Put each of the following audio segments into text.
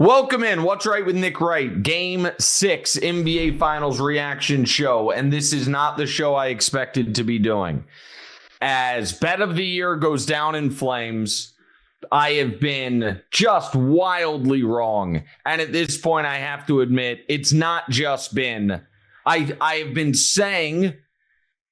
Welcome in. What's Right with Nick Wright? Game 6 NBA Finals reaction show. And this is not the show I expected to be doing. As Bet of the Year goes down in flames, I have been just wildly wrong. And at this point, I have to admit, it's not just been. I have been saying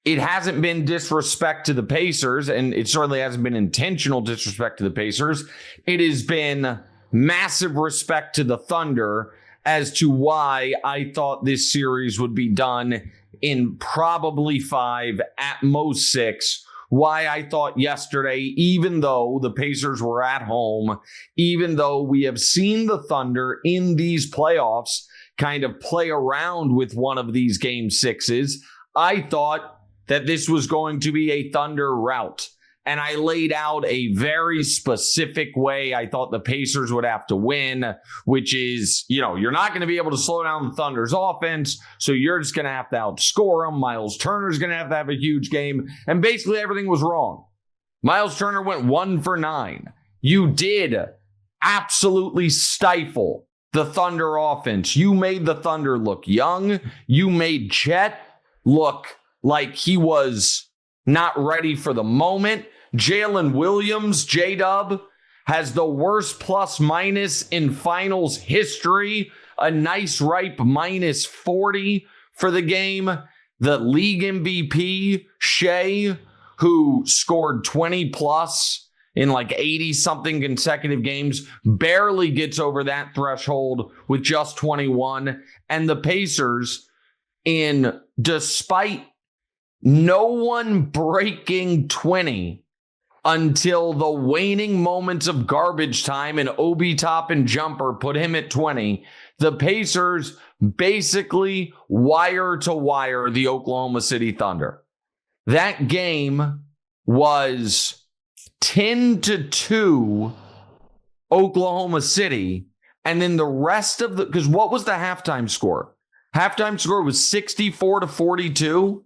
it hasn't been disrespect to the Pacers, and it certainly hasn't been intentional disrespect to the Pacers. It has been massive respect to the Thunder as to why I thought this series would be done in probably 5, at most 6. Why I thought yesterday, even though the Pacers were at home, even though we have seen the Thunder in these playoffs kind of play around with one of these game 6s, I thought that this was going to be a Thunder rout. And I laid out a very specific way I thought the Pacers would have to win, which is, you're not going to be able to slow down the Thunder's offense, so you're just going to have to outscore them. Miles Turner's going to have a huge game. And basically everything was wrong. Miles Turner went 1 for 9. You did absolutely stifle the Thunder offense. You made the Thunder look young. You made Chet look like he was not ready for the moment. Jalen Williams, J-Dub, has the worst plus-minus in finals history. A nice ripe minus 40 for the game. The league MVP, Shai, who scored 20-plus in like 80-something consecutive games, barely gets over that threshold with just 21. And the Pacers, despite no one breaking 20 until the waning moments of garbage time and Obi Toppin jumper put him at 20. The Pacers basically wire to wire the Oklahoma City Thunder. That game was 10-2 Oklahoma City. And then the rest of because what was the halftime score? Halftime score was 64-42.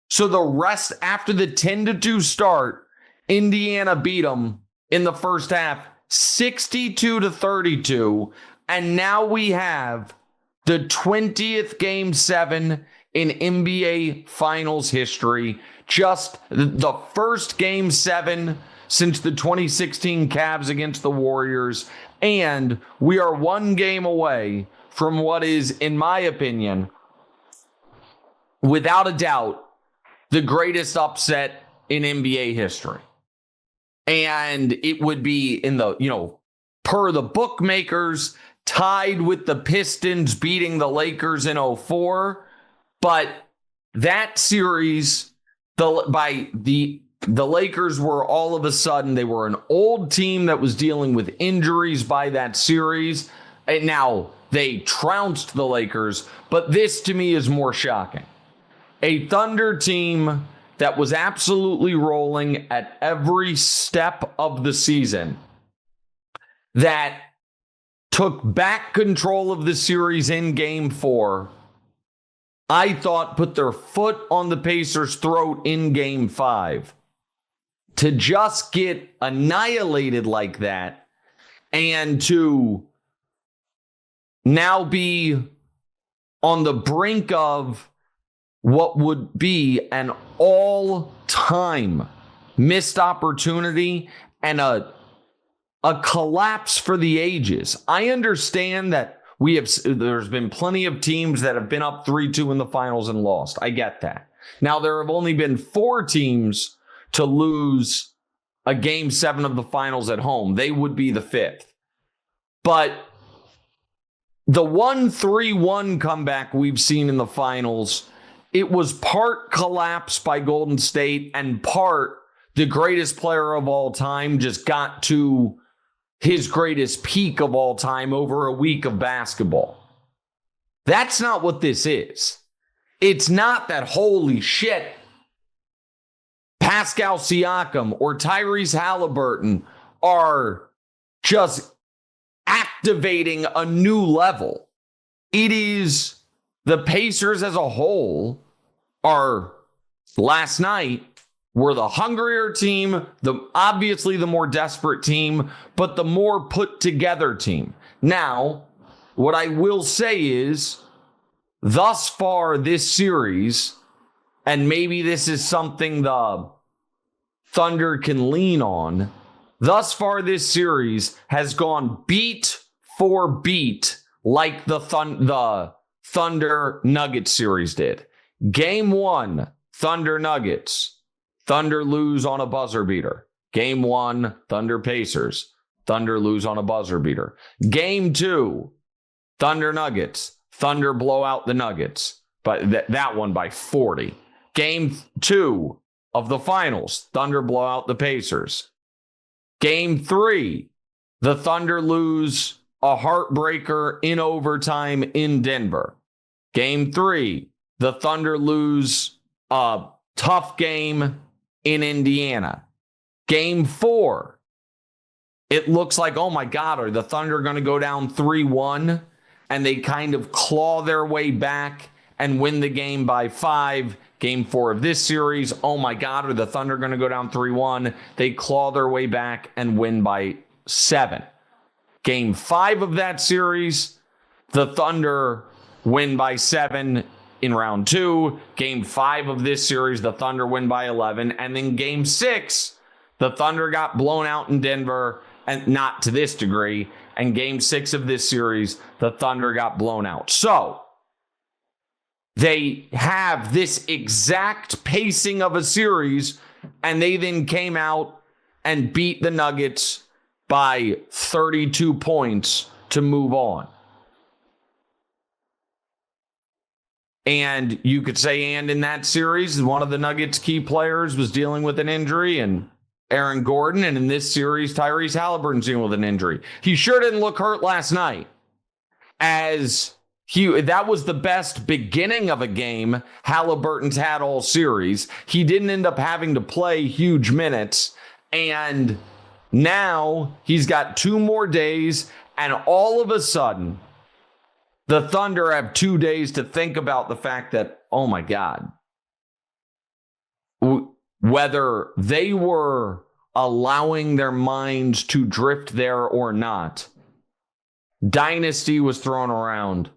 So the rest after the 10-2 start, Indiana beat them in the first half 62-32. And now we have the 20th Game 7 in NBA Finals history. Just the first Game 7 since the 2016 Cavs against the Warriors. And we are one game away from what is, in my opinion, without a doubt, the greatest upset in NBA history. And it would be in the, per the bookmakers, tied with the Pistons beating the Lakers in 2004. But that series, the Lakers were all of a sudden, they were an old team that was dealing with injuries by that series. And now they trounced the Lakers. But this to me is more shocking. A Thunder team that was absolutely rolling at every step of the season, that took back control of the series in Game 4, I thought put their foot on the Pacers' throat in Game 5. To just get annihilated like that and to now be on the brink of what would be an all-time missed opportunity and a collapse for the ages. I understand that there's been plenty of teams that have been up 3-2 in the finals and lost. I get that. Now, there have only been 4 teams to lose a Game 7 of the finals at home. They would be the 5th. But the 1-3-1 comeback we've seen in the finals, it was part collapse by Golden State and part the greatest player of all time just got to his greatest peak of all time over a week of basketball. That's not what this is. It's not that, holy shit, Pascal Siakam or Tyrese Haliburton are just activating a new level. It is the Pacers as a whole are last night were the hungrier team, obviously the more desperate team, but the more put together team. Now, what I will say is, thus far this series, and maybe this is something the Thunder can lean on, thus far this series has gone beat for beat like the Thunder Nuggets series did. Game 1, Thunder Nuggets. Thunder lose on a buzzer beater. Game 1, Thunder Pacers. Thunder lose on a buzzer beater. Game 2, Thunder Nuggets. Thunder blow out the Nuggets. But that one by 40. Game 2 of the finals, Thunder blow out the Pacers. Game 3, the Thunder lose a heartbreaker in overtime in Denver. Game 3, the Thunder lose a tough game in Indiana. Game 4, it looks like, oh my God, are the Thunder going to go down 3-1? And they kind of claw their way back and win the game by 5. Game 4 of this series, oh my God, are the Thunder going to go down 3-1? They claw their way back and win by 7. Game 5 of that series, the Thunder win by 7 in round 2. Game 5 of this series, the Thunder win by 11. And then Game 6, the Thunder got blown out in Denver, and not to this degree. And Game 6 of this series, the Thunder got blown out. So they have this exact pacing of a series, and they then came out and beat the Nuggets by 32 points to move on. And you could say, and in that series, one of the Nuggets' key players was dealing with an injury, and Aaron Gordon. And in this series, Tyrese Haliburton's dealing with an injury. He sure didn't look hurt last night. That was the best beginning of a game Haliburton's had all series. He didn't end up having to play huge minutes. And now he's got 2 more days. And all of a sudden, the Thunder have 2 days to think about the fact that, oh my God, whether they were allowing their minds to drift there or not, dynasty was thrown around.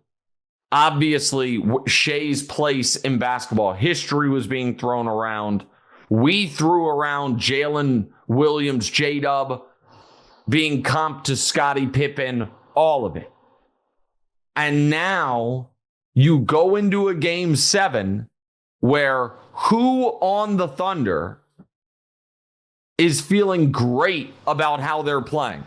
Obviously, Shai's place in basketball history was being thrown around. We threw around Jalen Williams, J-Dub, being comped to Scottie Pippen, all of it. And now you go into a game 7 where who on the Thunder is feeling great about how they're playing?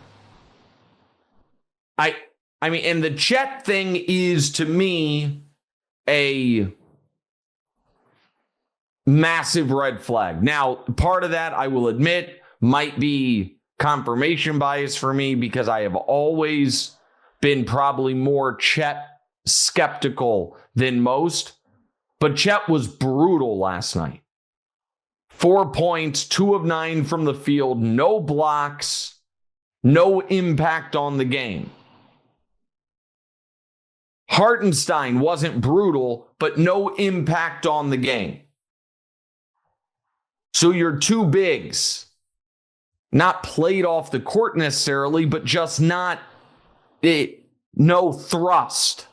I mean, and the Chet thing is, to me, a massive red flag. Now, part of that, I will admit, might be confirmation bias for me, because I have always been probably more Chet skeptical than most. But Chet was brutal last night. 4 points, 2 of 9 from the field, no blocks, no impact on the game. Hartenstein wasn't brutal, but no impact on the game. So your 2 bigs, not played off the court necessarily, but just no thrust.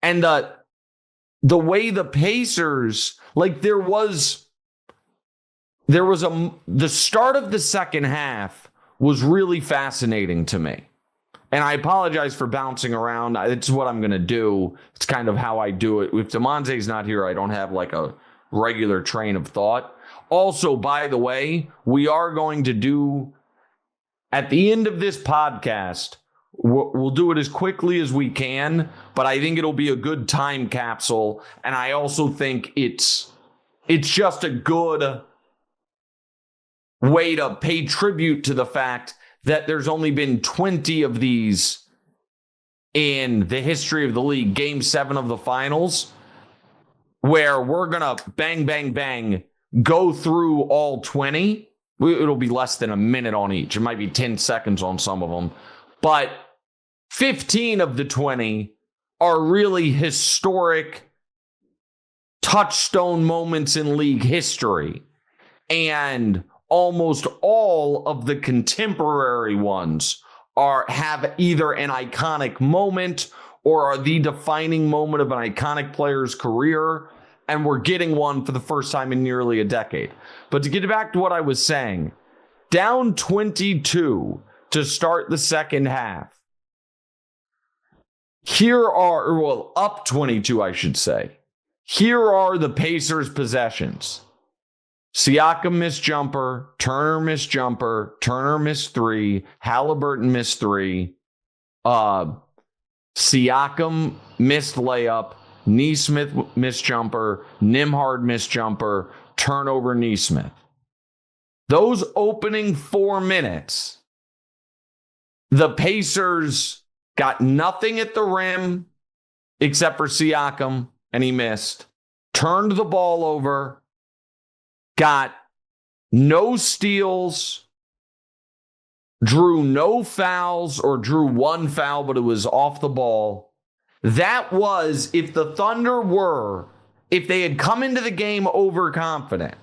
And the way the Pacers, like the start of the second half was really fascinating to me. And I apologize for bouncing around. It's what I'm going to do. It's kind of how I do it. If Demonze's not here, I don't have like a regular train of thought. Also, by the way, we are going to do, at the end of this podcast, we'll do it as quickly as we can, but I think it'll be a good time capsule. And I also think it's just a good way to pay tribute to the fact that there's only been 20 of these in the history of the league, game 7 of the finals, where we're going to bang, bang, bang, go through all 20. It'll be less than a minute on each. It might be 10 seconds on some of them. But 15 of the 20 are really historic touchstone moments in league history. And almost all of the contemporary ones have either an iconic moment or are the defining moment of an iconic player's career. And we're getting one for the first time in nearly a decade. But to get back to what I was saying, down 22 to start the second half. Up 22, I should say. Here are the Pacers' possessions. Siakam missed jumper, Turner missed jumper, Turner missed three, Haliburton missed three, Siakam missed layup, Nesmith missed jumper, Nembhard missed jumper, turnover Nesmith. Those opening 4 minutes, the Pacers got nothing at the rim except for Siakam, and he missed. Turned the ball over, got no steals, drew no fouls, or drew one foul, but it was off the ball. That was, if the Thunder if they had come into the game overconfident,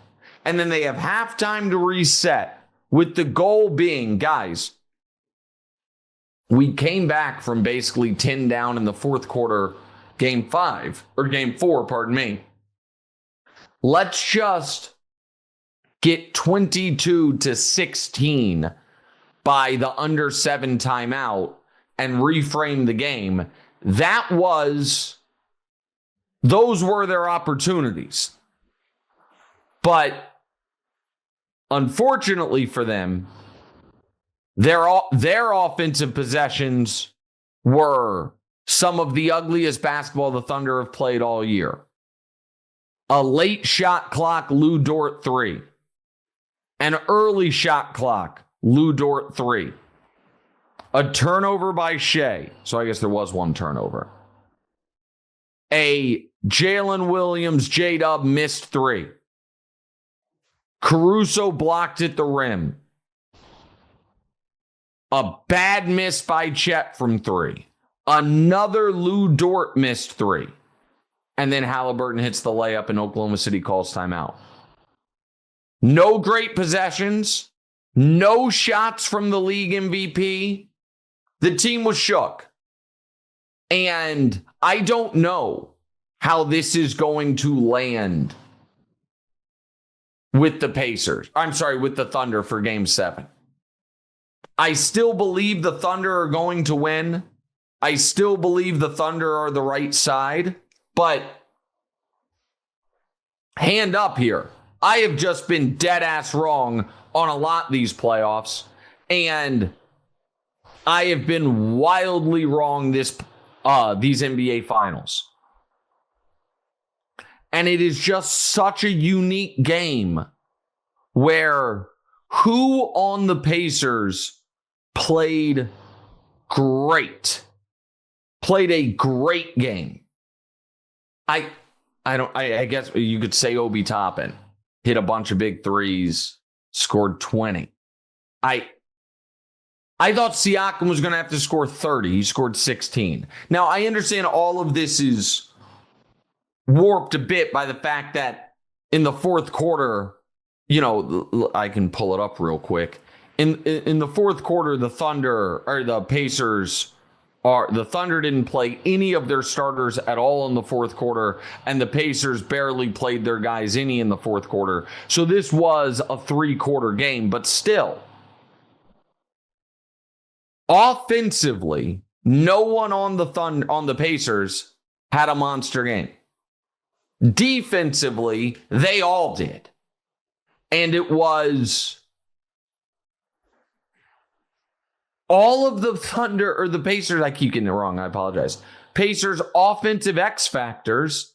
and then they have halftime to reset, with the goal being, guys, we came back from basically 10 down in the fourth quarter, game 4, pardon me. Let's just get 22-16 by the under 7 timeout and reframe the game. Those were their opportunities. But unfortunately for them, their offensive possessions were some of the ugliest basketball the Thunder have played all year. A late shot clock Lou Dort 3. An early shot clock Lou Dort 3. A turnover by Shai. So I guess there was one turnover. A Jalen Williams J-Dub missed 3. Caruso blocked at the rim. A bad miss by Chet from 3. Another Lou Dort missed 3. And then Haliburton hits the layup and Oklahoma City calls timeout. No great possessions. No shots from the league MVP. The team was shook. And I don't know how this is going to land with the Pacers. With the Thunder for Game 7. I still believe the Thunder are going to win. I still believe the Thunder are the right side. But hand up here. I have just been dead ass wrong on a lot these playoffs. And I have been wildly wrong these NBA finals. And it is just such a unique game where who on the Pacers played a great game. I guess you could say Obi Toppin hit a bunch of big threes, scored 20. I thought Siakam was going to have to score 30. He scored 16. Now, I understand all of this is warped a bit by the fact that in the fourth quarter, I can pull it up real quick. In the fourth quarter, the Thunder didn't play any of their starters at all in the fourth quarter, and the Pacers barely played their guys any in the fourth quarter. So this was a 3-quarter game, but still, offensively, no one on the Pacers had a monster game. Defensively, they all did. And it was all of the Thunder, or the Pacers, I keep getting it wrong, I apologize. Pacers' offensive X factors,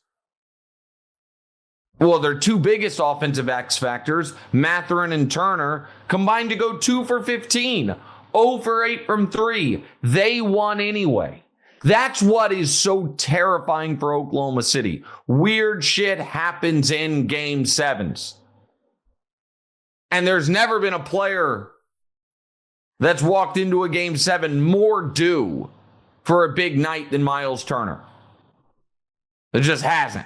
well, their two biggest offensive X factors, Mathurin and Turner, combined to go 2 for 15, 0 for 8 from 3. They won anyway. That's what is so terrifying for Oklahoma City. Weird shit happens in Game 7s. And there's never been a player that's walked into a Game 7 more due for a big night than Miles Turner. It just hasn't.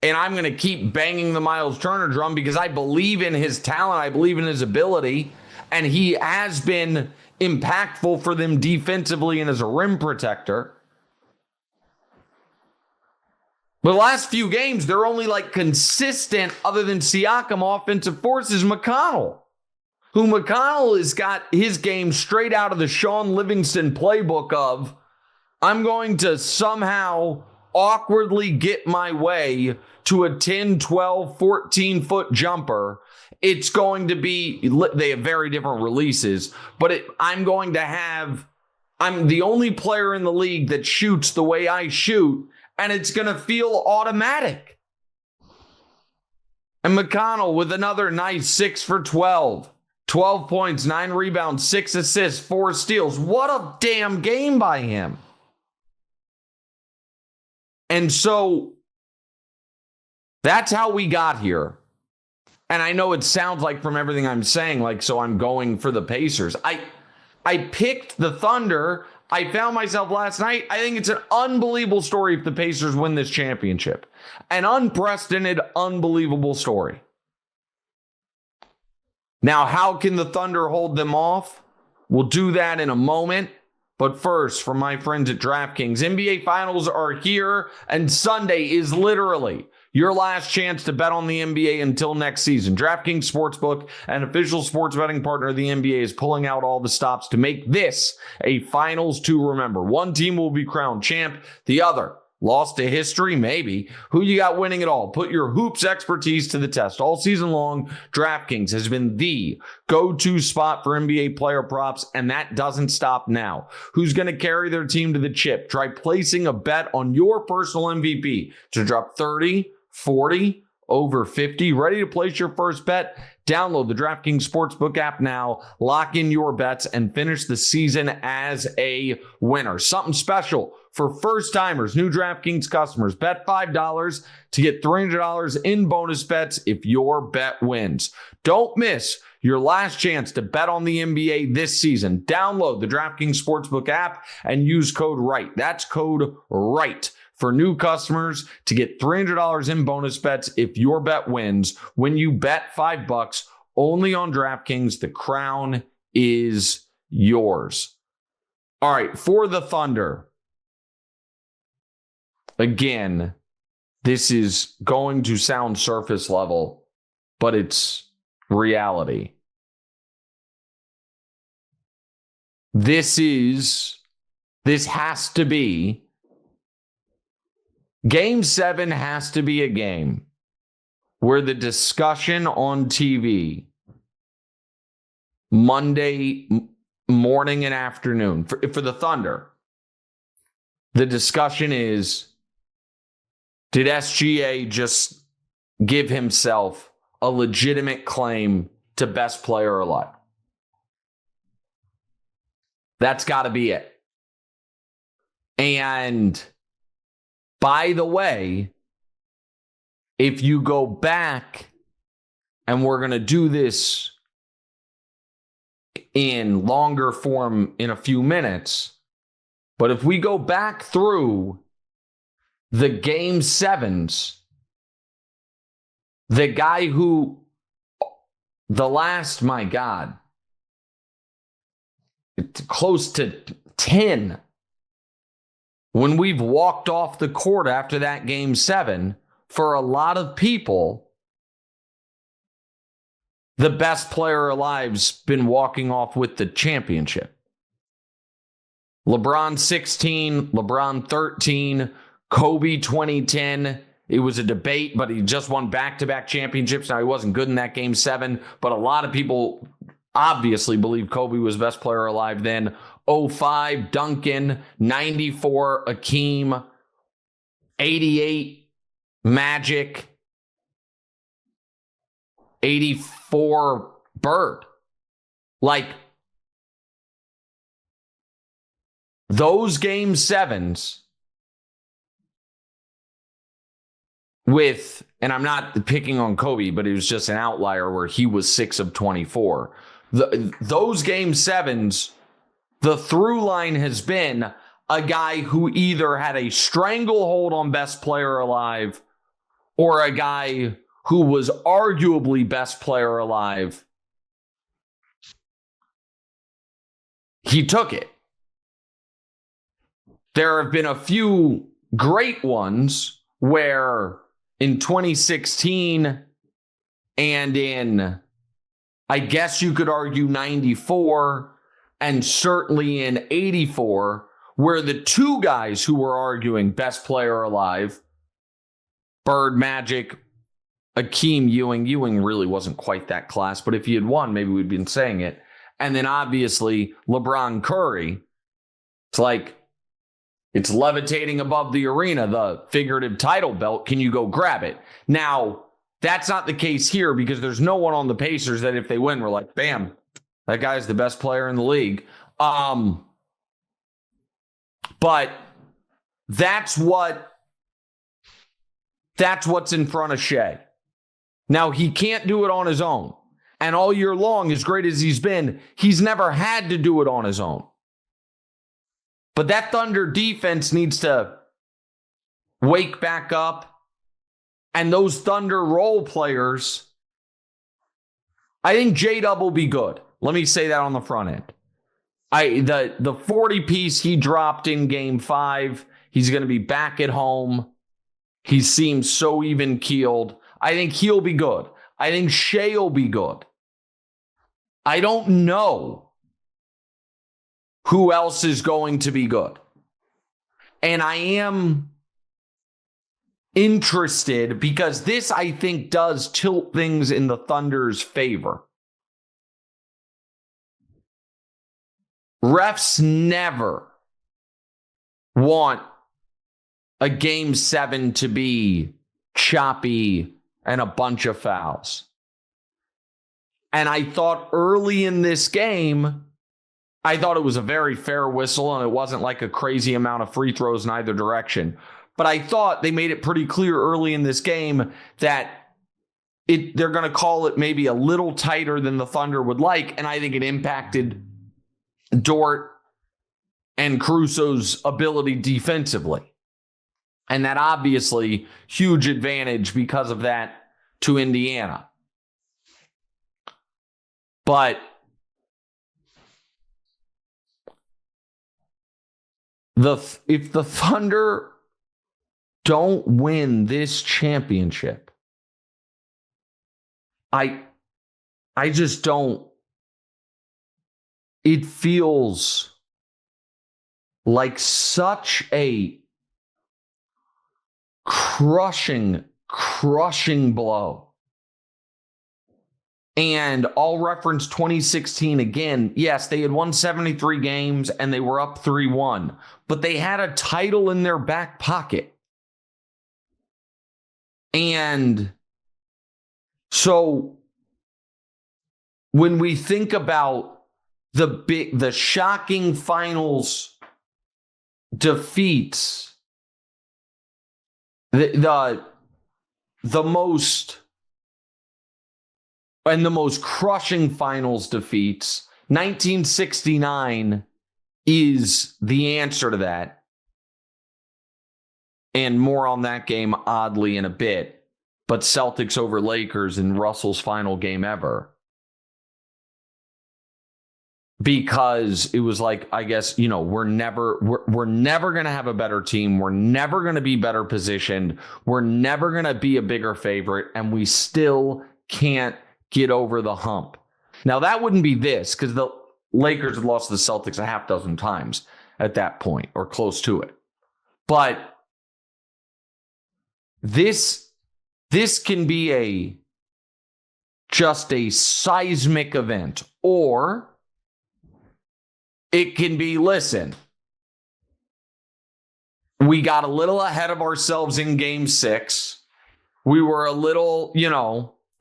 And I'm going to keep banging the Miles Turner drum because I believe in his talent. I believe in his ability. And he has been impactful for them defensively and as a rim protector. But the last few games, they're only like consistent, other than Siakam, offensive forces. McConnell has got his game straight out of the Sean Livingston playbook of, I'm going to somehow awkwardly get my way to a 10, 12, 14-foot jumper. It's going to be, they have very different releases, but I'm the only player in the league that shoots the way I shoot, and it's going to feel automatic. And McConnell with another nice 6 for 12. 12 points, 9 rebounds, 6 assists, 4 steals. What a damn game by him. And so that's how we got here. And I know it sounds like from everything I'm saying, like, so I'm going for the Pacers. I picked the Thunder. I found myself last night. I think it's an unbelievable story if the Pacers win this championship. An unprecedented, unbelievable story. Now, how can the Thunder hold them off? We'll do that in a moment. But first, from my friends at DraftKings, NBA Finals are here, and Sunday is literally your last chance to bet on the NBA until next season. DraftKings Sportsbook, an official sports betting partner of the NBA, is pulling out all the stops to make this a Finals to remember. One team will be crowned champ, the other lost to history, maybe. Who you got winning it all? Put your hoops expertise to the test. All season long, DraftKings has been the go-to spot for NBA player props, and that doesn't stop now. Who's going to carry their team to the chip? Try placing a bet on your personal MVP to drop 30, 40, over 50. Ready to place your first bet? Download the DraftKings Sportsbook app now, lock in your bets, and finish the season as a winner. Something special for first-timers, new DraftKings customers. Bet $5 to get $300 in bonus bets if your bet wins. Don't miss your last chance to bet on the NBA this season. Download the DraftKings Sportsbook app and use code Wright. That's code Wright for new customers to get $300 in bonus bets if your bet wins. When you bet $5 only on DraftKings, the crown is yours. All right, for the Thunder. Again, this is going to sound surface level, but it's reality. This has to be, Game 7 has to be a game where the discussion on TV Monday morning and afternoon for the Thunder, the discussion is, did SGA just give himself a legitimate claim to best player alive? That's got to be it. And by the way, if you go back, and we're going to do this in longer form in a few minutes, but if we go back through the Game 7s, the guy who, the last, my God, close to 10, when we've walked off the court after that Game 7, for a lot of people, the best player alive's been walking off with the championship. LeBron 16, LeBron 13, Kobe 2010. It was a debate, but he just won back-to-back championships. Now, he wasn't good in that Game 7, but a lot of people obviously believe Kobe was best player alive then. 05, Duncan. 94, Akeem. 88, Magic. 84, Bird. Like, those Game 7s with, and I'm not picking on Kobe, but it was just an outlier where he was 6 of 24. Those Game 7s, the through line has been a guy who either had a stranglehold on best player alive or a guy who was arguably best player alive, he took it. There have been a few great ones where in 2016 and in, I guess you could argue 94 and certainly in 84, where the two guys who were arguing best player alive, Bird, Magic, Akeem, Ewing really wasn't quite that class, but if he had won, maybe we'd been saying it. And then obviously LeBron Curry. It's like, it's levitating above the arena, the figurative title belt. Can you go grab it? Now, that's not the case here because there's no one on the Pacers that if they win, we're like, bam, that guy's the best player in the league. But that's what's in front of Shai. Now, he can't do it on his own. And all year long, as great as he's been, he's never had to do it on his own. But that Thunder defense needs to wake back up. And those Thunder role players, I think J-Dub will be good. Let me say that on the front end. The 40 piece he dropped in game 5, he's going to be back at home. He seems so even keeled. I think he'll be good. I think Shai will be good. I don't know who else is going to be good. And I am interested because this, I think, does tilt things in the Thunder's favor. Refs never want a game 7 to be choppy and a bunch of fouls. And I thought early in this game, I thought it was a very fair whistle and it wasn't like a crazy amount of free throws in either direction. But I thought they made it pretty clear early in this game that they're going to call it maybe a little tighter than the Thunder would like. And I think it impacted Dort and Caruso's ability defensively. And that obviously huge advantage because of that to Indiana. But if the Thunder don't win this championship, I just don't. It feels like such a crushing blow. And I'll reference 2016 again. Yes, they had won 73 games and they were up 3-1, but they had a title in their back pocket. And so when we think about the shocking finals defeats, the most crushing finals defeats, 1969 is the answer to that. And more on that game, oddly, in a bit. But Celtics over Lakers in Russell's final game ever. Because it was like, I guess, we're never going to have a better team. We're never going to be better positioned. We're never going to be a bigger favorite. And we still can't get over the hump. Now, that wouldn't be this because the Lakers had lost to the Celtics a half dozen times at that point or close to it. But this can be just a seismic event, or it can be, listen, we got a little ahead of ourselves in game 6. We were a little,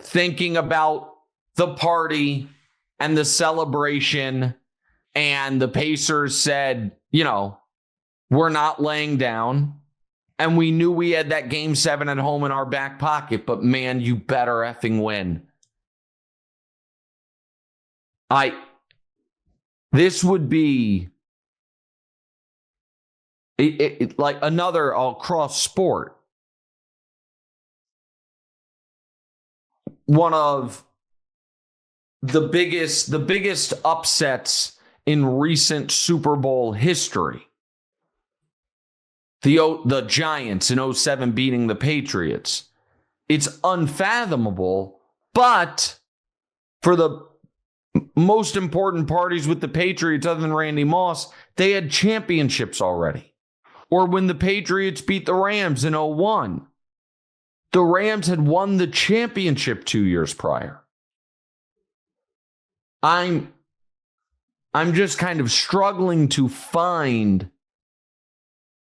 thinking about the party and the celebration, and the Pacers said, we're not laying down. And we knew we had that game 7 at home in our back pocket, but man, you better effing win. This would be like another cross sport. one of the biggest upsets in recent Super Bowl history. The Giants in 2007 beating the Patriots. It's unfathomable, but for the most important parties with the Patriots, other than Randy Moss, they had championships already. Or when the Patriots beat the Rams in 2001, the Rams had won the championship 2 years prior. I'm just kind of struggling to find,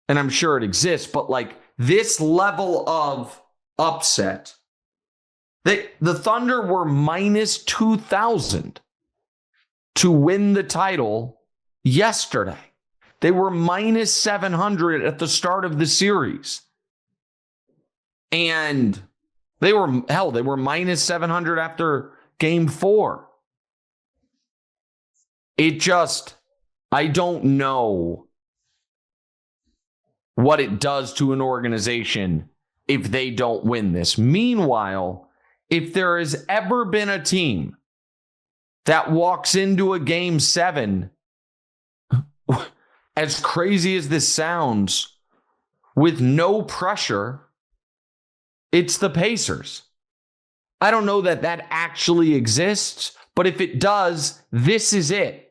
and I'm sure it exists, but like this level of upset. The Thunder were minus 2,000 to win the title yesterday. They were minus 700 at the start of the series. And they were minus 700 after game 4. I don't know what it does to an organization if they don't win this. Meanwhile, if there has ever been a team that walks into a game 7, as crazy as this sounds, with no pressure, it's the Pacers. I don't know that actually exists, but if it does, this is it.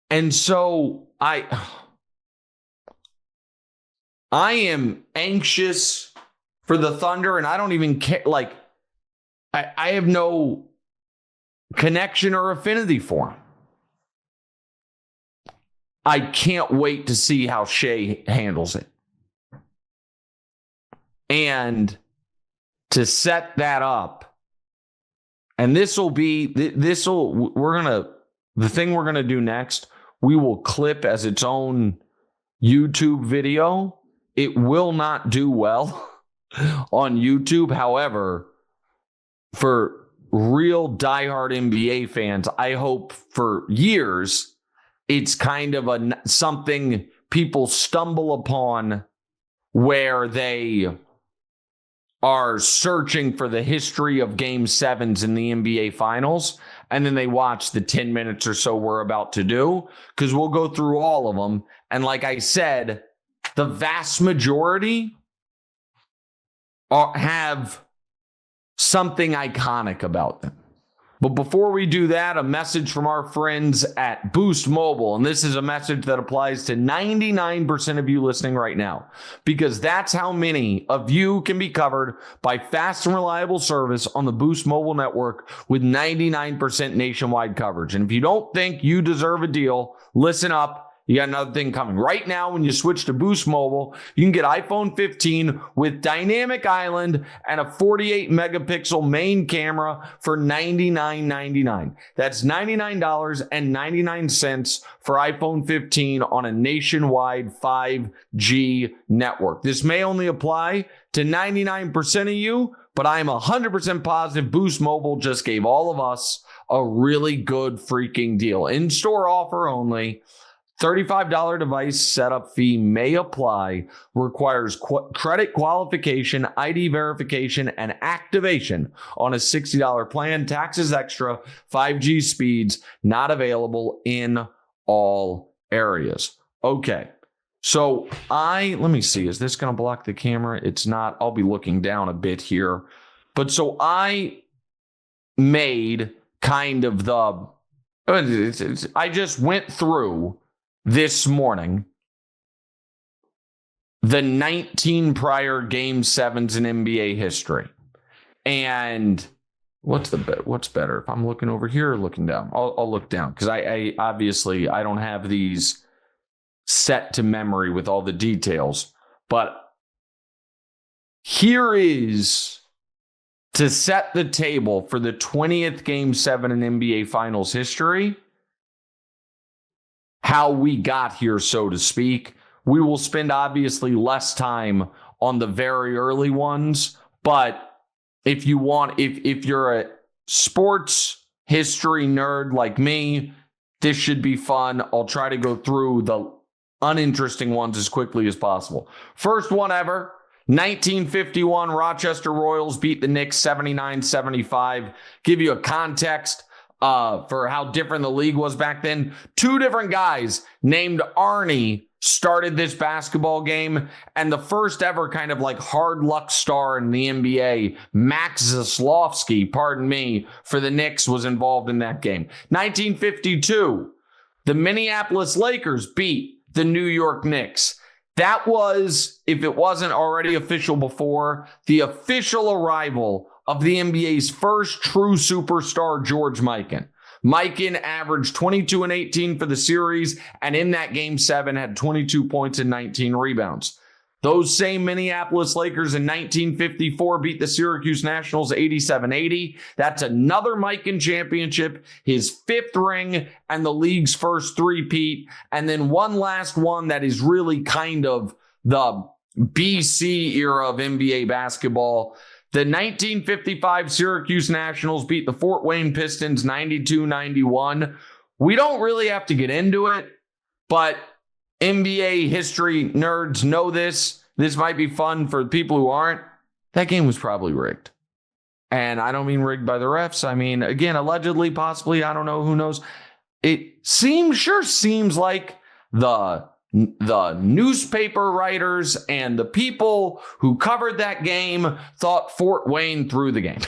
And so I am anxious for the Thunder, and I don't even care. Like, I have no connection or affinity for them. I can't wait to see how Shai handles it. And to set that up, and the thing we're going to do next, we will clip as its own YouTube video. It will not do well on YouTube. However, for real diehard NBA fans, I hope for years, it's kind of something people stumble upon where they are searching for the history of Game 7s in the NBA Finals, and then they watch the 10 minutes or so we're about to do, because we'll go through all of them. And like I said, the vast majority have something iconic about them. But before we do that, a message from our friends at Boost Mobile. And this is a message that applies to 99% of you listening right now, because that's how many of you can be covered by fast and reliable service on the Boost Mobile network with 99% nationwide coverage. And if you don't think you deserve a deal, listen up. You got another thing coming. Right now, when you switch to Boost Mobile, you can get iPhone 15 with Dynamic Island and a 48 megapixel main camera for $99.99. That's $99.99 for iPhone 15 on a nationwide 5G network. This may only apply to 99% of you, but I'm 100% positive Boost Mobile just gave all of us a really good freaking deal. In-store offer only. $35 device setup fee may apply, requires credit qualification, ID verification, and activation on a $60 plan. Taxes extra, 5G speeds, not available in all areas. Okay, so let me see, is this going to block the camera? It's not. I'll be looking down a bit here. But so I made kind of I just went through this morning the 19 prior Game 7s in NBA history. And what's better, if I'm looking over here or looking down? I'll look down, because I obviously I don't have these set to memory with all the details. But here is, to set the table for the 20th Game 7 in NBA Finals history, how we got here, so to speak. We will spend obviously less time on the very early ones, but if you want, if you're a sports history nerd like me, this should be fun. I'll try to go through the uninteresting ones as quickly as possible. First one ever, 1951, Rochester Royals beat the Knicks 79-75. Give you a context for how different the league was back then. Two different guys named Arnie started this basketball game, and the first ever kind of like hard luck star in the NBA, Max Zaslavsky, pardon me, for the Knicks was involved in that game. 1952, the Minneapolis Lakers beat the New York Knicks. That was, if it wasn't already official before, the official arrival of the NBA's first true superstar, George Mikan. Mikan averaged 22 and 18 for the series, and in that game 7 had 22 points and 19 rebounds. Those same Minneapolis Lakers in 1954 beat the Syracuse Nationals 87-80. That's another Mikan championship, his 5th ring, and the league's first three-peat. And then one last one that is really kind of the BC era of NBA basketball. The 1955 Syracuse Nationals beat the Fort Wayne Pistons 92-91. We don't really have to get into it, but NBA history nerds know this. This might be fun for people who aren't. That game was probably rigged. And I don't mean rigged by the refs. I mean, again, allegedly, possibly, I don't know, who knows. It sure seems like the newspaper writers and the people who covered that game thought Fort Wayne threw the game.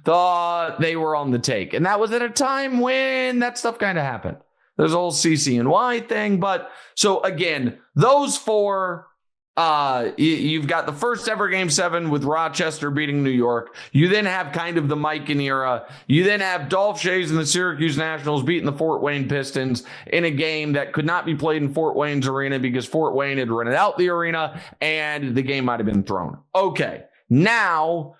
Thought they were on the take. And that was at a time when that stuff kind of happened. There's a whole CCNY thing. But so again, those four, you've got the first ever game 7 with Rochester beating New York. You then have kind of the Mikan era. You then have Dolph Schayes and the Syracuse Nationals beating the Fort Wayne Pistons in a game that could not be played in Fort Wayne's arena because Fort Wayne had rented out the arena and the game might have been thrown. Okay, now,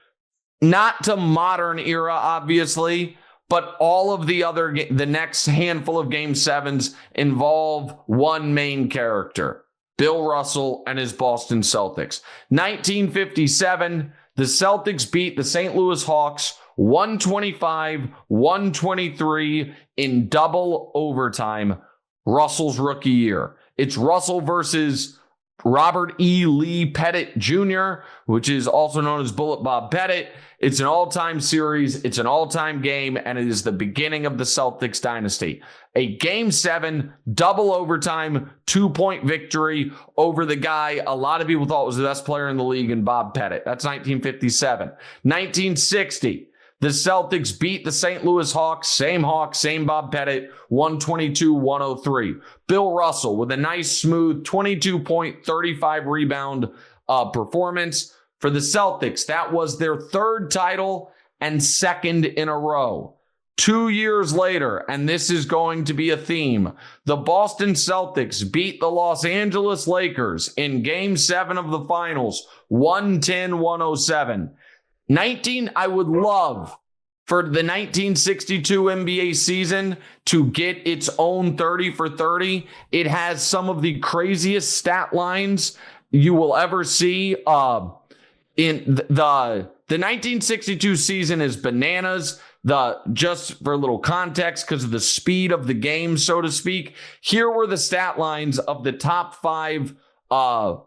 not to modern era, obviously, but all of the next handful of game 7s involve one main character, Bill Russell and his Boston Celtics. 1957, the Celtics beat the St. Louis Hawks 125-123 in double overtime. Russell's rookie year. It's Russell versus Robert E. Lee Pettit Jr., which is also known as Bullet Bob Pettit. It's an all-time series. It's an all-time game, and it is the beginning of the Celtics dynasty. A Game 7, double overtime, 2-point victory over the guy a lot of people thought was the best player in the league in Bob Pettit. That's 1957. 1960, the Celtics beat the St. Louis Hawks, same Bob Pettit, 122-103. Bill Russell with a nice, smooth 22-point, 35-rebound performance. For the Celtics, that was their 3rd title and 2nd in a row. 2 years later, and this is going to be a theme, the Boston Celtics beat the Los Angeles Lakers in Game 7 of the finals, 110-107. I would love for the 1962 NBA season to get its own 30 for 30. It has some of the craziest stat lines you will ever see. In the 1962 season is bananas. Just for a little context, because of the speed of the game, so to speak, here were the stat lines of the top 5 not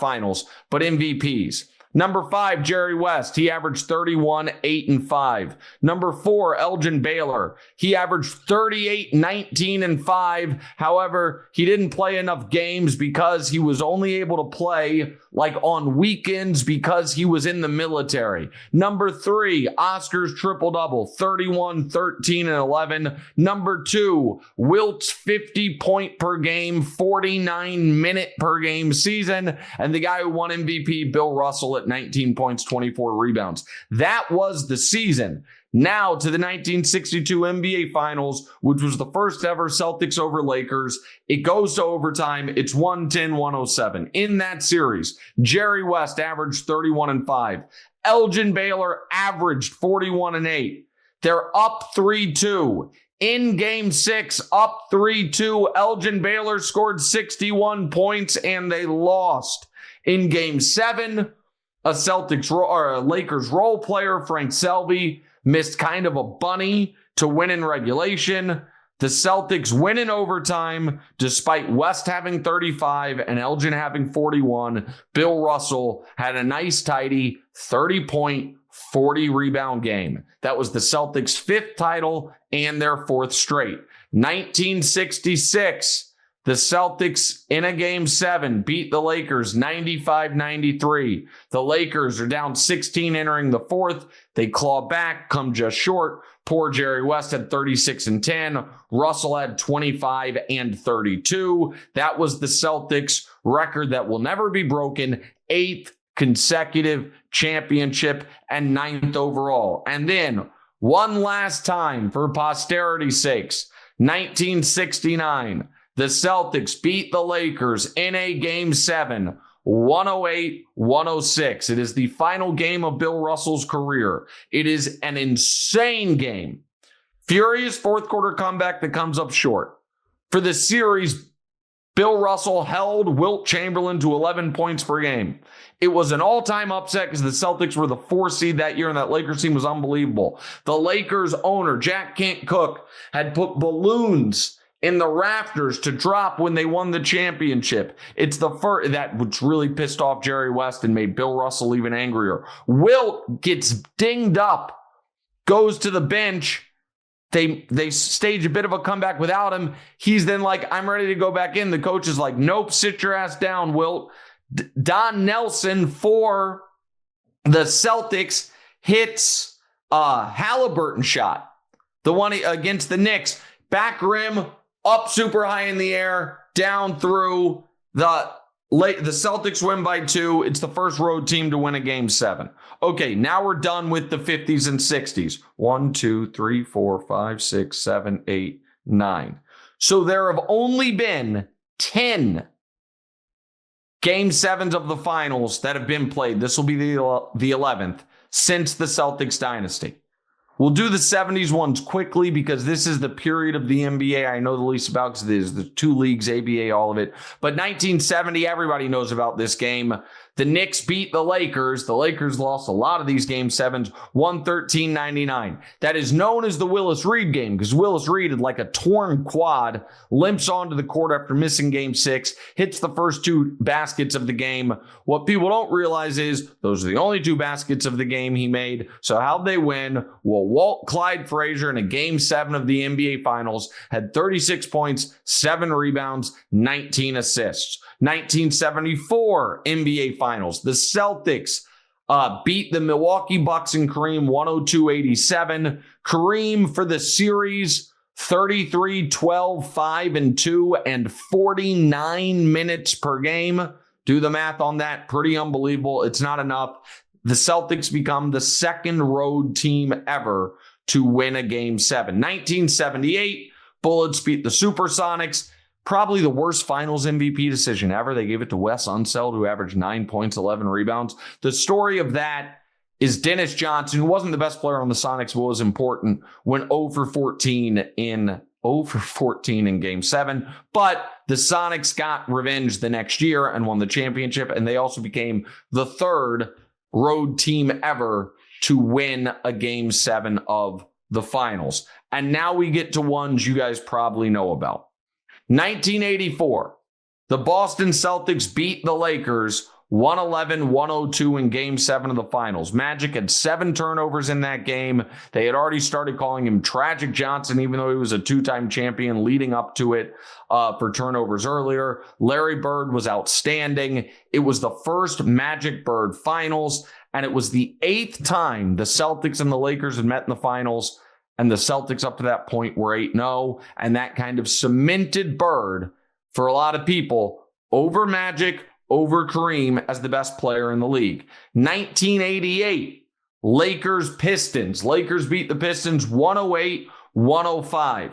finals, but MVPs. Number 5, Jerry West. He averaged 31, 8, and 5. Number 4, Elgin Baylor. He averaged 38, 19, and 5. However, he didn't play enough games because he was only able to play like on weekends because he was in the military. Number 3, Oscar's triple-double, 31, 13, and 11. Number 2, Wilt's 50-point per game, 49-minute per game season. And the guy who won MVP, Bill Russell, at 19 points, 24 rebounds. That was the season. Now to the 1962 NBA Finals, which was the first ever Celtics over Lakers. It goes to overtime. It's 110-107. In that series, Jerry West averaged 31 and 5. Elgin Baylor averaged 41 and 8. They're up 3-2. In Game 6, up 3-2. Elgin Baylor scored 61 points and they lost. In Game 7, a Lakers role player, Frank Selby, missed kind of a bunny to win in regulation. The Celtics win in overtime despite West having 35 and Elgin having 41. Bill Russell had a nice, tidy 30-point, 40-rebound game. That was the Celtics' 5th title and their 4th straight. 1966, the Celtics in a Game 7 beat the Lakers 95-93. The Lakers are down 16 entering the 4th. They claw back, come just short. Poor Jerry West had 36 and 10. Russell had 25 and 32. That was the Celtics' record that will never be broken. 8th consecutive championship and 9th overall. And then one last time for posterity's sakes, 1969, the Celtics beat the Lakers in a Game 7, 108-106. It is the final game of Bill Russell's career. It is an insane game. Furious fourth quarter comeback that comes up short. For the series, Bill Russell held Wilt Chamberlain to 11 points per game. It was an all-time upset because the Celtics were the 4 seed that year, and that Lakers team was unbelievable. The Lakers owner, Jack Kent Cooke, had put balloons in the rafters to drop when they won the championship. It's the first that which really pissed off Jerry West and made Bill Russell even angrier. Wilt gets dinged up, goes to the bench. They stage a bit of a comeback without him. He's then like, I'm ready to go back in. The coach is like, nope, sit your ass down, Wilt. Don Nelson for the Celtics hits a Haliburton shot. The one against the Knicks. Back rim, up super high in the air, down through. The Celtics win by 2. It's the first road team to win a Game 7. Okay, now we're done with the 50s and 60s. 1, 2, 3, 4, 5, 6, 7, 8, 9. So there have only been 10 Game 7s of the finals that have been played. This will be the 11th since the Celtics dynasty. We'll do the 70s ones quickly because this is the period of the NBA I know the least about because it is the 2 leagues, ABA, all of it. But 1970, everybody knows about this game. The Knicks beat the Lakers. The Lakers lost a lot of these Game 7s, 113-99. That is known as the Willis Reed game because Willis Reed had like a torn quad, limps onto the court after missing Game 6, hits the first 2 baskets of the game. What people don't realize is those are the only 2 baskets of the game he made. So how'd they win? Well, Walt Clyde Frazier in a Game 7 of the NBA Finals had 36 points, 7 rebounds, 19 assists. 1974 NBA Finals. The Celtics beat the Milwaukee Bucks and Kareem 102-87. Kareem for the series 33, 12, 5, and 2, and 49 minutes per game. Do the math on that. Pretty unbelievable. It's not enough. The Celtics become the 2nd road team ever to win a Game 7. 1978, Bullets beat the Supersonics. Probably the worst finals MVP decision ever. They gave it to Wes Unseld, who averaged 9 points, 11 rebounds. The story of that is Dennis Johnson, who wasn't the best player on the Sonics, but was important, went 0 for 14 in Game 7. But the Sonics got revenge the next year and won the championship, and they also became the 3rd road team ever to win a Game 7 of the finals. And now we get to ones you guys probably know about. 1984, the Boston Celtics beat the Lakers 111-102 in Game 7 of the finals. Magic had 7 turnovers in that game. They had already started calling him Tragic Johnson, even though he was a 2-time champion leading up to it for turnovers earlier. Larry Bird was outstanding. It was the first Magic Bird finals, and it was the 8th time the Celtics and the Lakers had met in the finals. And the Celtics up to that point were 8-0. And that kind of cemented Bird for a lot of people over Magic, over Kareem as the best player in the league. 1988, Lakers-Pistons. Lakers beat the Pistons 108-105.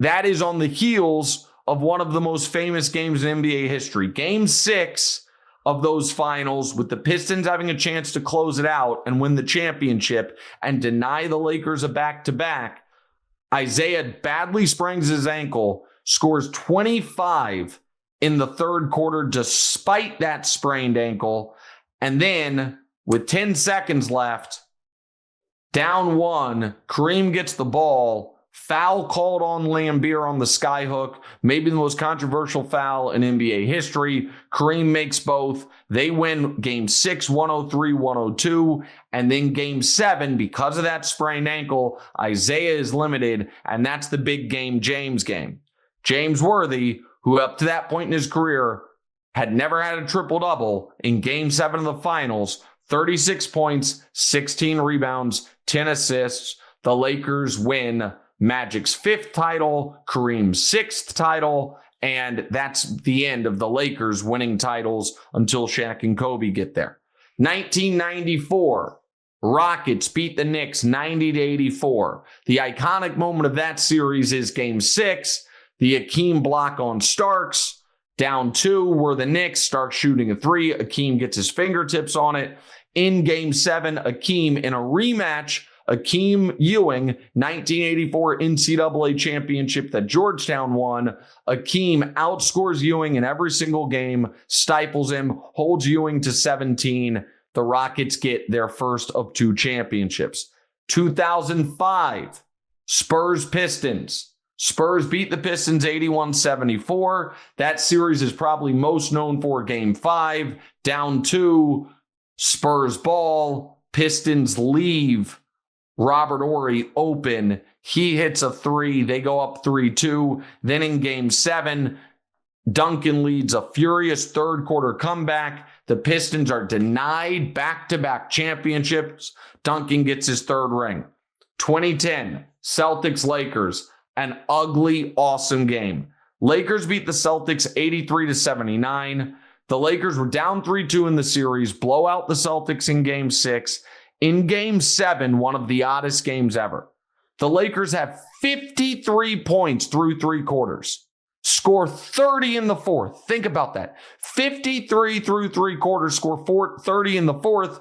That is on the heels of one of the most famous games in NBA history. Game 6 of those finals, with the Pistons having a chance to close it out and win the championship and deny the Lakers a back-to-back. Isaiah badly sprains his ankle, scores 25 in the 3rd quarter despite that sprained ankle. And then with 10 seconds left, down 1, Kareem gets the ball, Foul called on Lambeer on the skyhook, maybe the most controversial foul in NBA history. Kareem makes both. They win game 6, 103-102. And then game 7, because of that sprained ankle, Isaiah is limited, and that's the big game James game. James Worthy, who up to that point in his career had never had a triple-double, in game 7 of the finals, 36 points, 16 rebounds, 10 assists. The Lakers win Magic's 5th title, Kareem's 6th title, and that's the end of the Lakers winning titles until Shaq and Kobe get there. 1994, Rockets beat the Knicks 90-84. The iconic moment of that series is game 6, the Hakeem block on Starks. Down 2 were the Knicks. Starks shooting a 3. Hakeem gets his fingertips on it. In game 7, Hakeem in a rematch, Hakeem Ewing, 1984 NCAA championship that Georgetown won. Hakeem outscores Ewing in every single game, stifles him, holds Ewing to 17. The Rockets get their first of 2 championships. 2005, Spurs-Pistons. Spurs beat the Pistons 81-74. That series is probably most known for game 5. Down 2, Spurs ball. Pistons leave Robert Horry open. He hits a 3. They go up 3-2. Then in game 7, Duncan leads a furious third quarter comeback. The Pistons are denied back-to-back championships. Duncan gets his 3rd ring. 2010, Celtics-Lakers. An ugly, awesome game. Lakers beat the Celtics 83-79. The Lakers were down 3-2 in the series, blow out the Celtics in game 6. In game 7, one of the oddest games ever. The Lakers have 53 points through 3 quarters. Score 30 in the 4th. Think about that. 53 through 3 quarters, score 30 in the 4th.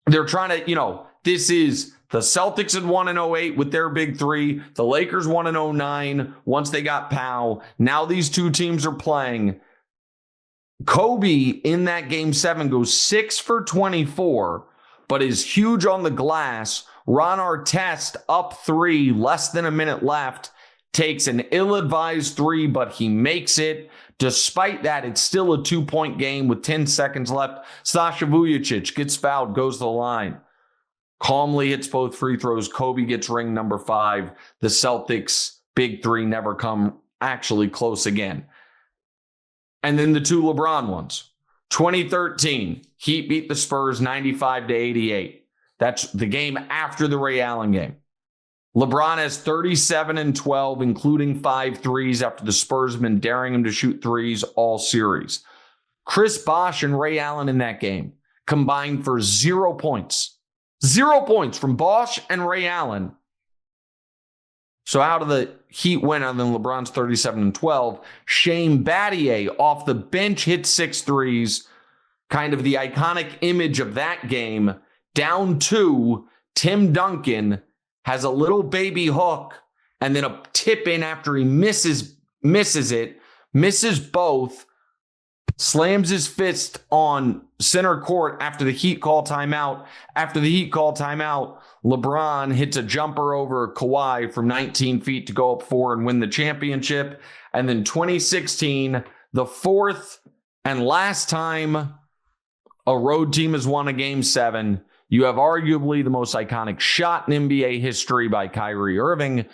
They're trying to, this is the Celtics had won in 08 with their big 3. The Lakers won in 09 once they got Powell. Now these two teams are playing. Kobe in that game 7 goes 6 for 24, but is huge on the glass. Ron Artest up 3, less than a minute left, takes an ill-advised 3, but he makes it. Despite that, it's still a 2-point game with 10 seconds left. Sasha Vujacic gets fouled, goes to the line. Calmly hits both free throws. Kobe gets ring number 5. The Celtics' big 3 never come actually close again. And then the 2 LeBron ones. 2013, Heat beat the Spurs 95-88. That's the game after the Ray Allen game. LeBron has 37 and 12, including 5 threes after the Spurs have been daring him to shoot threes all series. Chris Bosh and Ray Allen in that game combined for 0 points. 0 points from Bosh and Ray Allen. So how do the Heat win other than LeBron's 37 and 12? Shane Battier off the bench hit 6 threes. Kind of the iconic image of that game. Down 2, Tim Duncan has a little baby hook and then a tip in after he misses both, slams his fist on center court after the Heat call timeout. After the Heat call timeout, LeBron hits a jumper over Kawhi from 19 feet to go up 4 and win the championship. And then 2016, the 4th and last time a road team has won a game 7. You have arguably the most iconic shot in NBA history by Kyrie Irving,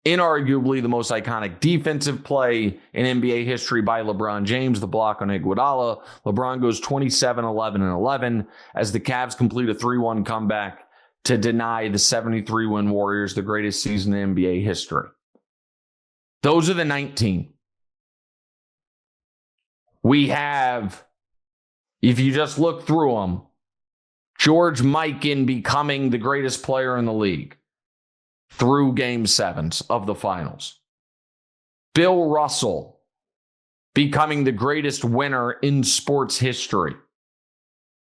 inarguably the most iconic defensive play in NBA history by LeBron James, the block on Iguodala. LeBron goes 27, 11, and 11 as the Cavs complete a 3-1 comeback to deny the 73-win Warriors the greatest season in NBA history. Those are the 19. We have, if you just look through them, George Mikan becoming the greatest player in the league through game 7s of the finals. Bill Russell becoming the greatest winner in sports history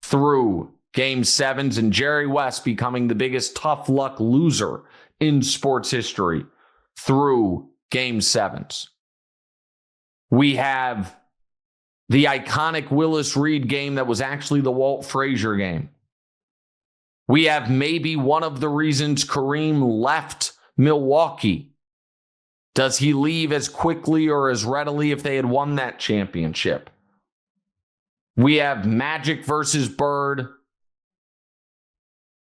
through game 7s, and Jerry West becoming the biggest tough luck loser in sports history through game 7s. We have the iconic Willis Reed game that was actually the Walt Frazier game. We have maybe one of the reasons Kareem left Milwaukee. Does he leave as quickly or as readily if they had won that championship? We have Magic versus Bird.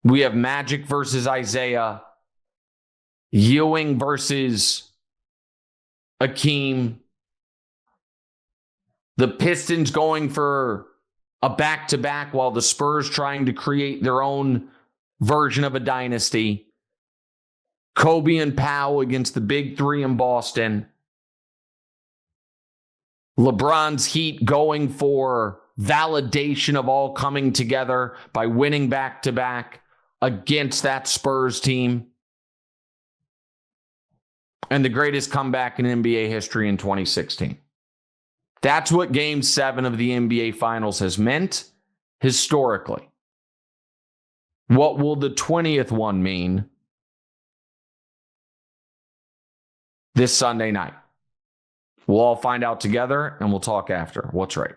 We have Magic versus Isaiah. Ewing versus Akeem. The Pistons going for a back-to-back while the Spurs trying to create their own version of a dynasty. Kobe and Powell against the Big Three in Boston. LeBron's Heat going for validation of all coming together by winning back-to-back against that Spurs team. And the greatest comeback in NBA history in 2016. That's what Game 7 of the NBA Finals has meant historically. What will the 20th one mean this Sunday night? We'll all find out together, and we'll talk after. What's right?